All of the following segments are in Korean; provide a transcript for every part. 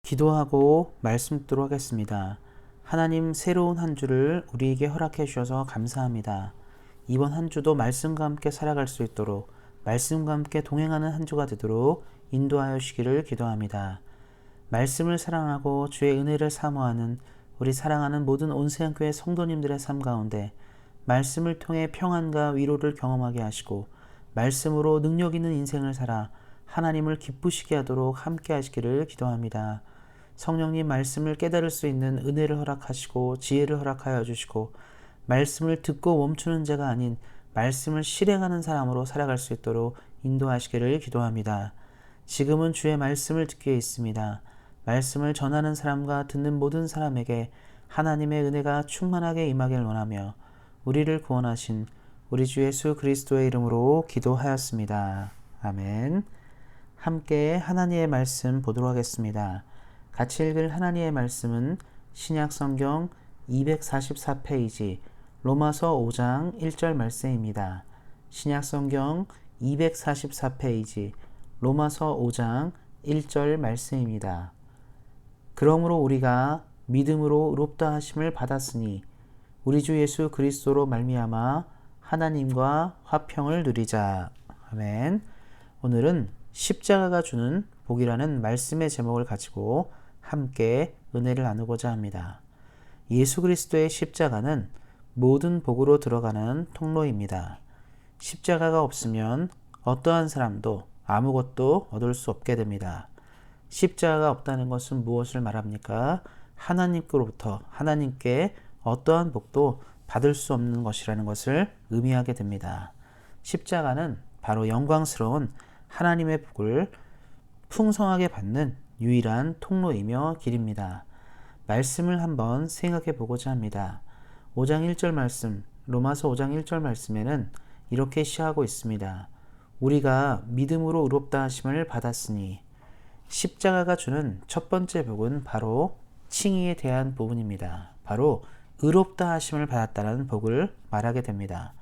기도하고 말씀 듣도록 하겠습니다. 하나님, 새로운 한 주를 우리에게 허락해 주셔서 감사합니다. 이번 한 주도 말씀과 함께 살아갈 수 있도록, 말씀과 함께 동행하는 한 주가 되도록 인도하여 주시기를 기도합니다. 말씀을 사랑하고 주의 은혜를 사모하는 우리 사랑하는 모든 온세안교회 성도님들의 삶 가운데 말씀을 통해 평안과 위로를 경험하게 하시고, 말씀으로 능력 있는 인생을 살아 하나님을 기쁘시게 하도록 함께 하시기를 기도합니다. 성령님, 말씀을 깨달을 수 있는 은혜를 허락하시고 지혜를 허락하여 주시고, 말씀을 듣고 멈추는 자가 아닌 말씀을 실행하는 사람으로 살아갈 수 있도록 인도하시기를 기도합니다. 지금은 주의 말씀을 듣기에 있습니다. 말씀을 전하는 사람과 듣는 모든 사람에게 하나님의 은혜가 충만하게 임하길 원하며 우리를 구원하신 우리 주 예수 그리스도의 이름으로 기도하였습니다. 아멘. 함께 하나님의 말씀 보도록 하겠습니다. 같이 읽을 하나님의 말씀은 신약성경 244페이지 로마서 5장 1절 말씀입니다. 신약성경 244페이지 로마서 5장 1절 말씀입니다. 그러므로 우리가 믿음으로 의롭다 하심을 받았으니 우리 주 예수 그리스도로 말미암아 하나님과 화평을 누리자. 아멘. 오늘은 십자가가 주는 복이라는 말씀의 제목을 가지고 함께 은혜를 나누고자 합니다. 예수 그리스도의 십자가는 모든 복으로 들어가는 통로입니다. 십자가가 없으면 어떠한 사람도 아무것도 얻을 수 없게 됩니다. 십자가가 없다는 것은 무엇을 말합니까? 하나님께로부터 하나님께 어떠한 복도 받을 수 없는 것이라는 것을 의미하게 됩니다. 십자가는 바로 영광스러운 하나님의 복을 풍성하게 받는 유일한 통로이며 길입니다. 말씀을 한번 생각해 보고자 합니다. 5장 1절 말씀, 로마서 5장 1절 말씀에는 이렇게 시하고 있습니다. 우리가 믿음으로 의롭다 하심을 받았으니, 십자가가 주는 첫 번째 복은 바로 칭의에 대한 부분입니다. 바로 의롭다 하심을 받았다는 복을 말하게 됩니다.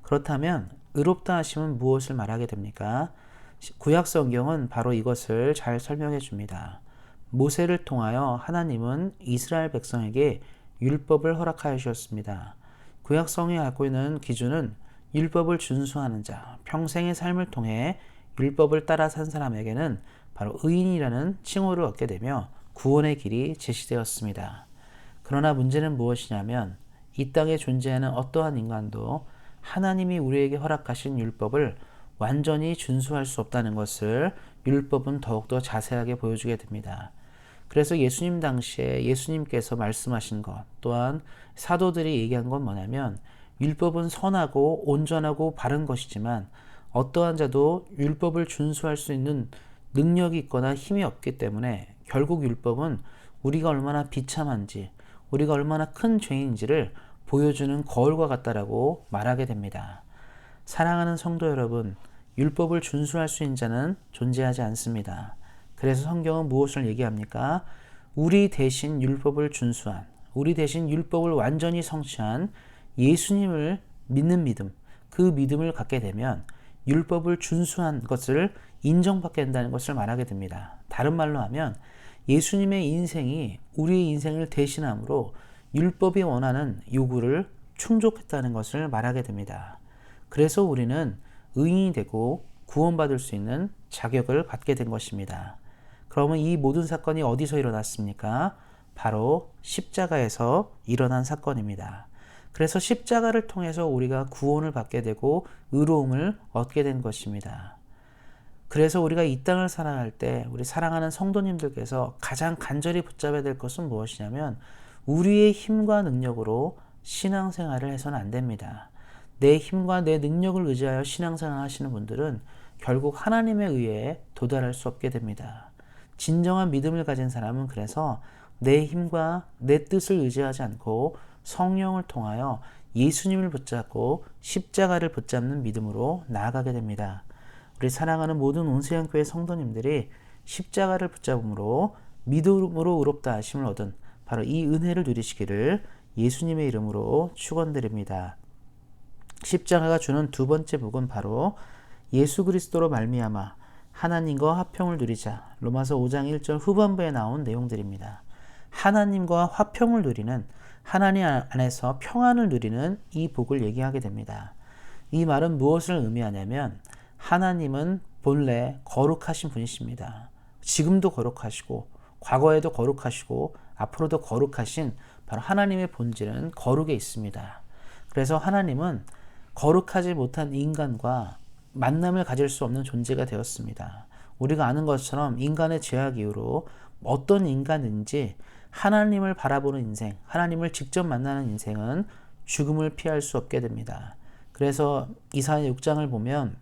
그렇다면 의롭다 하심은 무엇을 말하게 됩니까? 구약 성경은 바로 이것을 잘 설명해 줍니다. 모세를 통하여 하나님은 이스라엘 백성에게 율법을 허락하여 주셨습니다. 구약 성경이 갖고 있는 기준은 율법을 준수하는 자, 평생의 삶을 통해 율법을 따라 산 사람에게는 바로 의인이라는 칭호를 얻게 되며 구원의 길이 제시되었습니다. 그러나 문제는 무엇이냐면 이 땅에 존재하는 어떠한 인간도 하나님이 우리에게 허락하신 율법을 완전히 준수할 수 없다는 것을 율법은 더욱더 자세하게 보여주게 됩니다. 그래서 예수님 당시에 예수님께서 말씀하신 것, 또한 사도들이 얘기한 건 뭐냐면 율법은 선하고 온전하고 바른 것이지만 어떠한 자도 율법을 준수할 수 있는 능력이 있거나 힘이 없기 때문에 결국 율법은 우리가 얼마나 비참한지, 우리가 얼마나 큰 죄인지를 보여주는 거울과 같다라고 말하게 됩니다. 사랑하는 성도 여러분, 율법을 준수할 수 있는 자는 존재하지 않습니다. 그래서 성경은 무엇을 얘기합니까? 우리 대신 율법을 준수한, 우리 대신 율법을 완전히 성취한 예수님을 믿는 믿음, 그 믿음을 갖게 되면 율법을 준수한 것을 인정받게 된다는 것을 말하게 됩니다. 다른 말로 하면 예수님의 인생이 우리의 인생을 대신함으로 율법이 원하는 요구를 충족했다는 것을 말하게 됩니다. 그래서 우리는 의인이 되고 구원받을 수 있는 자격을 갖게 된 것입니다. 그러면 이 모든 사건이 어디서 일어났습니까? 바로 십자가에서 일어난 사건입니다. 그래서 십자가를 통해서 우리가 구원을 받게 되고 의로움을 얻게 된 것입니다. 그래서 우리가 이 땅을 살아갈 때 우리 사랑하는 성도님들께서 가장 간절히 붙잡아야 될 것은 무엇이냐면 우리의 힘과 능력으로 신앙생활을 해서는 안 됩니다. 내 힘과 내 능력을 의지하여 신앙생활을 하시는 분들은 결국 하나님의 의에 도달할 수 없게 됩니다. 진정한 믿음을 가진 사람은 그래서 내 힘과 내 뜻을 의지하지 않고 성령을 통하여 예수님을 붙잡고 십자가를 붙잡는 믿음으로 나아가게 됩니다. 우리 사랑하는 모든 온수양교회 성도님들이 십자가를 붙잡음으로 믿음으로 의롭다 하심을 얻은 바로 이 은혜를 누리시기를 예수님의 이름으로 축원드립니다. 십자가가 주는 두 번째 복은 바로 예수 그리스도로 말미암아 하나님과 화평을 누리자. 로마서 5장 1절 후반부에 나온 내용들입니다. 하나님과 화평을 누리는, 하나님 안에서 평안을 누리는 이 복을 얘기하게 됩니다. 이 말은 무엇을 의미하냐면 하나님은 본래 거룩하신 분이십니다. 지금도 거룩하시고 과거에도 거룩하시고 앞으로도 거룩하신 바로 하나님의 본질은 거룩에 있습니다. 그래서 하나님은 거룩하지 못한 인간과 만남을 가질 수 없는 존재가 되었습니다. 우리가 아는 것처럼 인간의 죄악 이후로 어떤 인간인지 하나님을 바라보는 인생, 하나님을 직접 만나는 인생은 죽음을 피할 수 없게 됩니다. 그래서 이사야 6장을 보면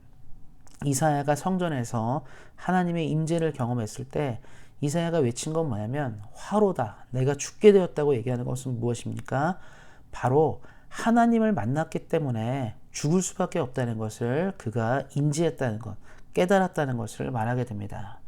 이사야가 성전에서 하나님의 임재를 경험했을 때 이사야가 외친 건 뭐냐면 화로다, 내가 죽게 되었다고 얘기하는 것은 무엇입니까? 바로 하나님을 만났기 때문에 죽을 수밖에 없다는 것을 그가 인지했다는 것, 깨달았다는 것을 말하게 됩니다.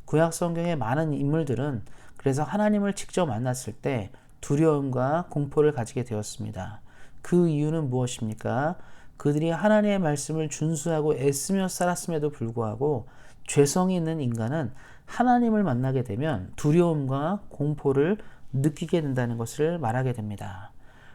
구약 성경의 많은 인물들은 그래서 하나님을 직접 만났을 때 두려움과 공포를 가지게 되었습니다. 그 이유는 무엇입니까? 그들이 하나님의 말씀을 준수하고 애쓰며 살았음에도 불구하고 죄성이 있는 인간은 하나님을 만나게 되면 두려움과 공포를 느끼게 된다는 것을 말하게 됩니다.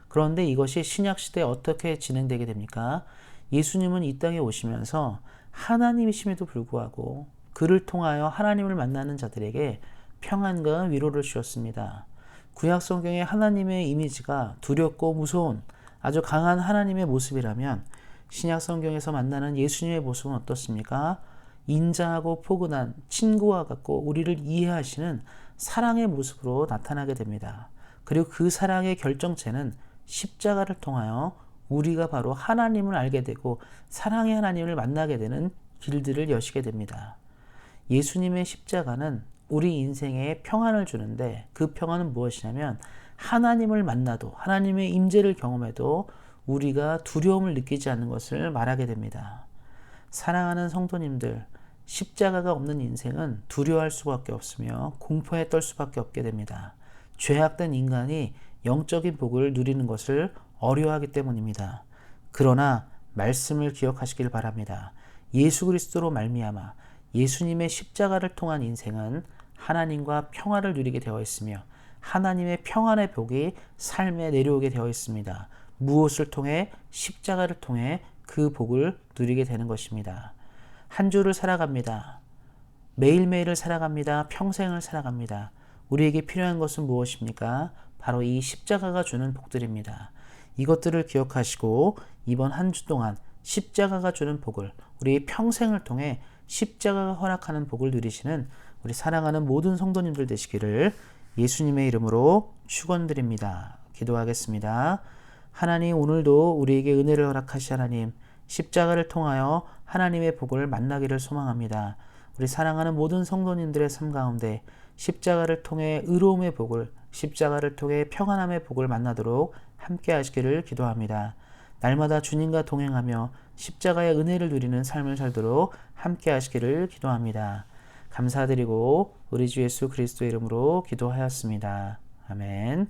그런데 이것이 신약시대에 어떻게 진행되게 됩니까? 예수님은 이 땅에 오시면서 하나님이심에도 불구하고 그를 통하여 하나님을 만나는 자들에게 평안과 위로를 주셨습니다. 구약 성경의 하나님의 이미지가 두렵고 무서운 아주 강한 하나님의 모습이라면 신약 성경에서 만나는 예수님의 모습은 어떻습니까? 인자하고 포근한 친구와 같고 우리를 이해하시는 사랑의 모습으로 나타나게 됩니다. 그리고 그 사랑의 결정체는 십자가를 통하여 우리가 바로 하나님을 알게 되고 사랑의 하나님을 만나게 되는 길들을 여시게 됩니다. 예수님의 십자가는 우리 인생에 평안을 주는데 그 평안은 무엇이냐면 하나님을 만나도 하나님의 임재를 경험해도 우리가 두려움을 느끼지 않는 것을 말하게 됩니다. 사랑하는 성도님들, 십자가가 없는 인생은 두려워할 수밖에 없으며 공포에 떨 수밖에 없게 됩니다. 죄악된 인간이 영적인 복을 누리는 것을 어려워하기 때문입니다. 그러나 말씀을 기억하시길 바랍니다. 예수 그리스도로 말미암아 예수님의 십자가를 통한 인생은 하나님과 평화를 누리게 되어 있으며 하나님의 평안의 복이 삶에 내려오게 되어 있습니다. 무엇을 통해? 십자가를 통해 그 복을 누리게 되는 것입니다. 한 주를 살아갑니다. 매일매일을 살아갑니다. 평생을 살아갑니다. 우리에게 필요한 것은 무엇입니까? 바로 이 십자가가 주는 복들입니다. 이것들을 기억하시고 이번 한 주 동안 십자가가 주는 복을 우리 평생을 통해 십자가가 허락하는 복을 누리시는 우리 사랑하는 모든 성도님들 되시기를 예수님의 이름으로 축원드립니다. 기도하겠습니다. 하나님, 오늘도 우리에게 은혜를 허락하시 하나님, 십자가를 통하여 하나님의 복을 만나기를 소망합니다. 우리 사랑하는 모든 성도님들의 삶 가운데 십자가를 통해 의로움의 복을, 십자가를 통해 평안함의 복을 만나도록 함께 하시기를 기도합니다. 날마다 주님과 동행하며 십자가의 은혜를 누리는 삶을 살도록 함께 하시기를 기도합니다. 감사드리고 우리 주 예수 그리스도의 이름으로 기도하였습니다. 아멘.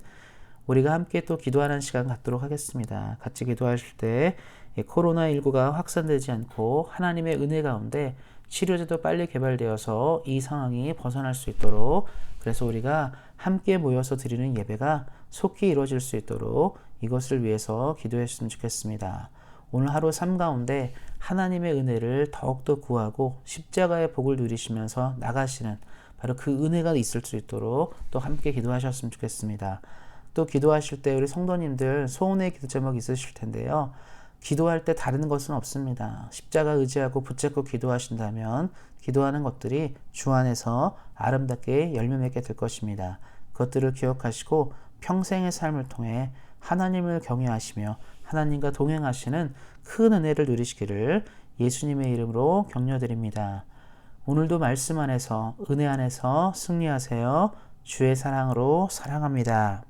우리가 함께 또 기도하는 시간 갖도록 하겠습니다. 같이 기도하실 때 코로나19가 확산되지 않고 하나님의 은혜 가운데 치료제도 빨리 개발되어서 이 상황이 벗어날 수 있도록, 그래서 우리가 함께 모여서 드리는 예배가 속히 이루어질 수 있도록 이것을 위해서 기도해 주셨으면 좋겠습니다. 오늘 하루 삶 가운데 하나님의 은혜를 더욱더 구하고 십자가의 복을 누리시면서 나가시는 바로 그 은혜가 있을 수 있도록 또 함께 기도하셨으면 좋겠습니다. 또 기도하실 때 우리 성도님들 소원의 기도 제목이 있으실 텐데요. 기도할 때 다른 것은 없습니다. 십자가 의지하고 붙잡고 기도하신다면 기도하는 것들이 주 안에서 아름답게 열매 맺게 될 것입니다. 그것들을 기억하시고 평생의 삶을 통해 하나님을 경외하시며 하나님과 동행하시는 큰 은혜를 누리시기를 예수님의 이름으로 격려드립니다. 오늘도 말씀 안에서 은혜 안에서 승리하세요. 주의 사랑으로 사랑합니다.